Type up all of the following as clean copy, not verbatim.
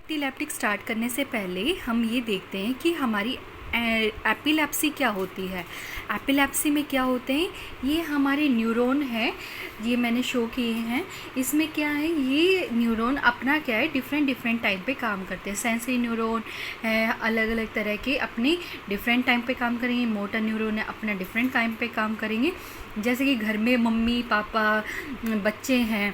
Epileptic start करने से पहले हम ये देखते हैं कि हमारी एपिलेप्सी क्या होती है। एपिलेप्सी में क्या होते हैं, ये हमारे न्यूरॉन है, ये मैंने शो किए हैं। इसमें क्या है, ये न्यूरॉन अपना क्या है डिफरेंट टाइम पे काम करते हैं। सेंसरी न्यूरॉन है, अलग अलग तरह के अपने डिफरेंट टाइम पे काम करेंगे। मोटर न्यूरॉन है, अपना डिफरेंट टाइम पे काम करेंगे। जैसे कि घर में मम्मी पापा बच्चे हैं,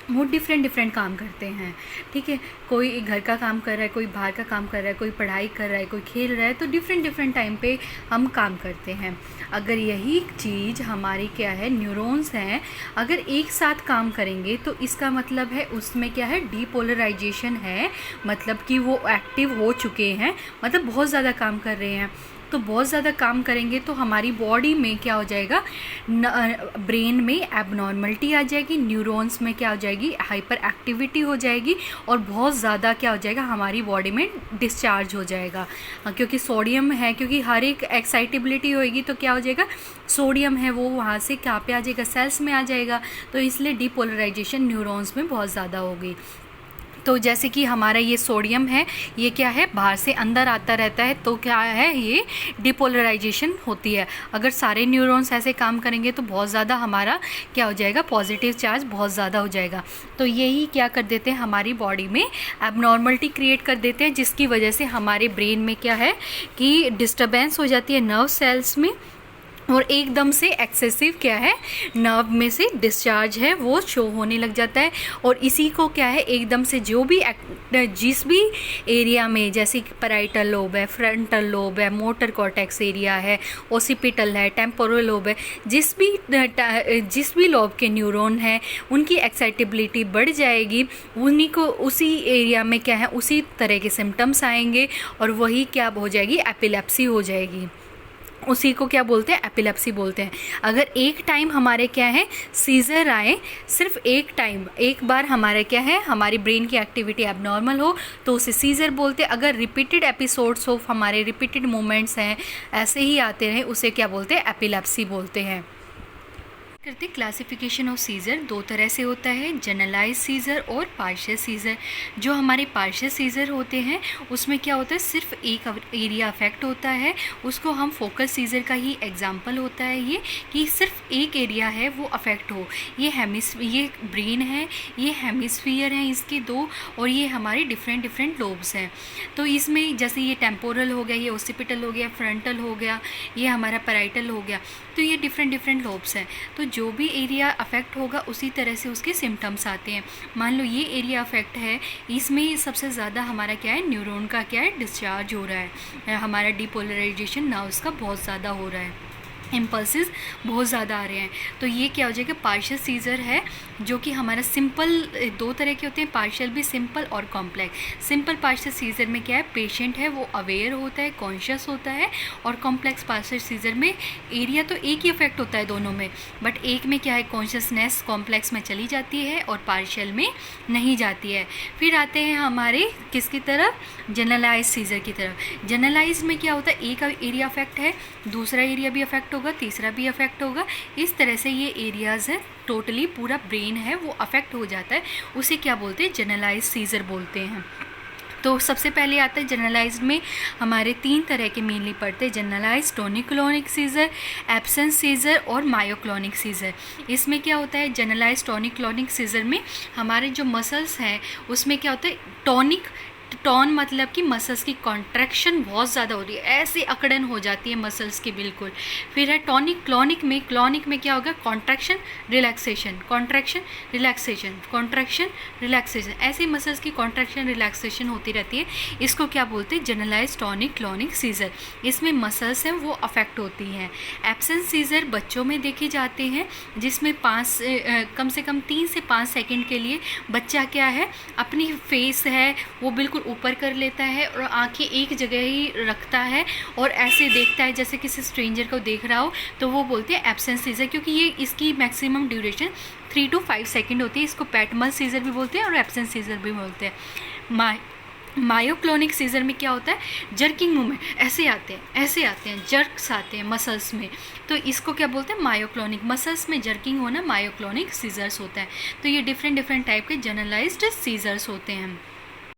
वो डिफरेंट काम करते हैं। ठीक है, कोई घर का काम कर रहा है, कोई बाहर का काम कर रहा है, कोई पढ़ाई कर रहा है, कोई खेल रहा है, तो डिफरेंट टाइम पे हम काम करते हैं। अगर यही चीज़ हमारी क्या है, न्यूरॉन्स हैं, अगर एक साथ काम करेंगे तो इसका मतलब है उसमें क्या है, डीपोलराइजेशन है, मतलब कि वो एक्टिव हो चुके हैं, मतलब बहुत ज़्यादा काम कर रहे हैं। तो बहुत ज़्यादा काम करेंगे तो हमारी बॉडी में क्या हो जाएगा, ब्रेन में एबनॉर्मलिटी आ जाएगी, न्यूरॉन्स में क्या हो जाएगी, हाइपर एक्टिविटी हो जाएगी, और बहुत ज़्यादा क्या हो जाएगा, हमारी बॉडी में डिस्चार्ज हो जाएगा। क्योंकि सोडियम है, क्योंकि हर एक एक्साइटेबिलिटी होएगी तो क्या हो जाएगा, सोडियम है वो वहाँ से क्या पे आ जाएगा, सेल्स में आ जाएगा। तो इसलिए डीपोलराइजेशन न्यूरॉन्स में बहुत ज़्यादा होगी। तो जैसे कि हमारा ये सोडियम है, ये क्या है, बाहर से अंदर आता रहता है, तो क्या है, ये डिपोलराइजेशन होती है। अगर सारे न्यूरॉन्स ऐसे काम करेंगे तो बहुत ज़्यादा हमारा क्या हो जाएगा, पॉजिटिव चार्ज बहुत ज़्यादा हो जाएगा। तो यही क्या कर देते हैं, हमारी बॉडी में एबनॉर्मलिटी क्रिएट कर देते हैं, जिसकी वजह से हमारे ब्रेन में क्या है कि डिस्टर्बेंस हो जाती है नर्व सेल्स में, और एकदम से एक्सेसिव क्या है, नर्व में से डिस्चार्ज है वो शो होने लग जाता है। और इसी को क्या है, एकदम से जो भी जिस भी एरिया में, जैसे पैराइटल लोब है, फ्रंटल लोब है, मोटर कॉर्टेक्स एरिया है, ओसिपिटल है, टेम्पोरल लोब है, जिस भी लोब के न्यूरॉन है उनकी एक्साइटेबिलिटी बढ़ जाएगी, उन्हीं को उसी एरिया में क्या है, उसी तरह के सिम्टम्स आएंगे, और वही क्या हो जाएगी, एपिलेप्सी हो जाएगी। उसी को क्या बोलते हैं, एपिलेप्सी बोलते हैं। अगर एक टाइम हमारे क्या है, सीजर आए, सिर्फ एक टाइम, एक बार हमारे क्या है, हमारी ब्रेन की एक्टिविटी एबनॉर्मल हो तो उसे सीजर बोलते हैं। अगर रिपीटेड एपिसोड्स ऑफ हमारे रिपीटेड मोमेंट्स हैं, ऐसे ही आते रहे, उसे क्या बोलते हैं, एपिलेप्सी बोलते हैं। करते क्लासिफिकेशन ऑफ सीज़र दो तरह से होता है, जनरलाइज सीज़र और पार्शियल सीज़र। जो हमारे पार्शियल सीज़र होते हैं उसमें क्या होता है, सिर्फ एक एरिया अफेक्ट होता है, उसको हम फोकल सीज़र का ही एग्जांपल होता है ये, कि सिर्फ एक एरिया है वो अफेक्ट हो। ये ब्रेन है, ये हेमिस्फीयर हैं इसके दो, और ये हमारे डिफरेंट लोब्स हैं। तो इसमें जैसे ये टेम्पोरल हो गया, ये ओसिपिटल हो गया, फ्रंटल हो गया, ये हमारा पैराइटल हो गया, तो ये डिफरेंट लोब्स हैं। तो जो भी एरिया अफेक्ट होगा उसी तरह से उसके सिम्टम्स आते हैं। मान लो ये एरिया अफेक्ट है, इसमें सबसे ज़्यादा हमारा क्या है, न्यूरॉन का क्या है, डिस्चार्ज हो रहा है, हमारा डीपोलराइजेशन नर्व्स का बहुत ज़्यादा हो रहा है, इम्पल्सेस बहुत ज़्यादा आ रहे हैं। तो ये क्या हो जाएगा, पार्शियल सीज़र है, जो कि हमारा सिंपल, दो तरह के होते हैं, पार्शियल भी, सिंपल और कॉम्प्लेक्स। सिंपल पार्शियल सीज़र में क्या है, पेशेंट है वो अवेयर होता है, कॉन्शियस होता है, और कॉम्प्लेक्स पार्शियल सीज़र में एरिया तो एक ही इफेक्ट होता है दोनों में, बट एक में क्या है, कॉन्शियसनेस कॉम्प्लेक्स में चली जाती है और पार्शियल में नहीं जाती है। फिर आते हैं हमारे किसकी तरफ, जनरलाइज सीज़र की तरफ। जनरलाइज में क्या होता है, एक एरिया अफेक्ट है, दूसरा एरिया भी अफेक्ट होगा, तीसरा भी अफेक्ट होगा, इस तरह से ये एरियाज़ हैं, टोटली पूरा ब्रेन है वो अफेक्ट हो जाता है। उसे क्या बोलते हैं, जनरलाइज सीज़र बोलते हैं। तो सबसे पहले आता है जनरलाइज्ड में हमारे तीन तरह के मेनली पढ़ते हैं, generalise, tonic clonic seizure, absence seizure और मायोक्लोनिक सीज़र। इसमें क्या होता है, जनरलाइज टॉनिक क्लोनिक सीज़र में हमारे जो मसल्स हैं उसमें क्या होता है, टॉन मतलब कि मसल्स की कॉन्ट्रैक्शन बहुत ज़्यादा हो रही है, ऐसे अकड़न हो जाती है मसल्स की बिल्कुल। फिर है टॉनिक क्लोनिक में क्या होगा, contraction relaxation, contraction relaxation, contraction relaxation, ऐसे मसल्स की कॉन्ट्रैक्शन रिलैक्सेशन होती रहती है। इसको क्या बोलते हैं, जनरलाइज टॉनिक क्लोनिक सीज़र। इसमें मसल्स हैं वो अफेक्ट होती हैं। एब्सेंस सीज़र बच्चों में देखे जाते हैं, जिसमें कम से कम 3 से 5 सेकेंड के लिए बच्चा क्या है, अपनी फेस है वो बिल्कुल ऊपर कर लेता है और आंखें एक जगह ही रखता है और ऐसे देखता है जैसे किसी स्ट्रेंजर को देख रहा हो, तो वो बोलते हैं एब्सेंस सीज़र, क्योंकि ये इसकी मैक्सिमम ड्यूरेशन 3 to 5 सेकेंड होती है। इसको पैटमल सीज़र भी बोलते हैं और एब्सेंस सीज़र भी बोलते हैं। मायोक्लोनिक सीज़र में क्या होता है, जर्किंग मूवमेंट, ऐसे आते हैं जर्क्स आते हैं मसल्स में, तो इसको क्या बोलते हैं, मायोक्लोनिक। मसल्स में जर्किंग होना मायोक्लोनिक सीज़र्स होता है। तो ये डिफरेंट टाइप के जनरलाइज्ड सीज़र्स होते हैं।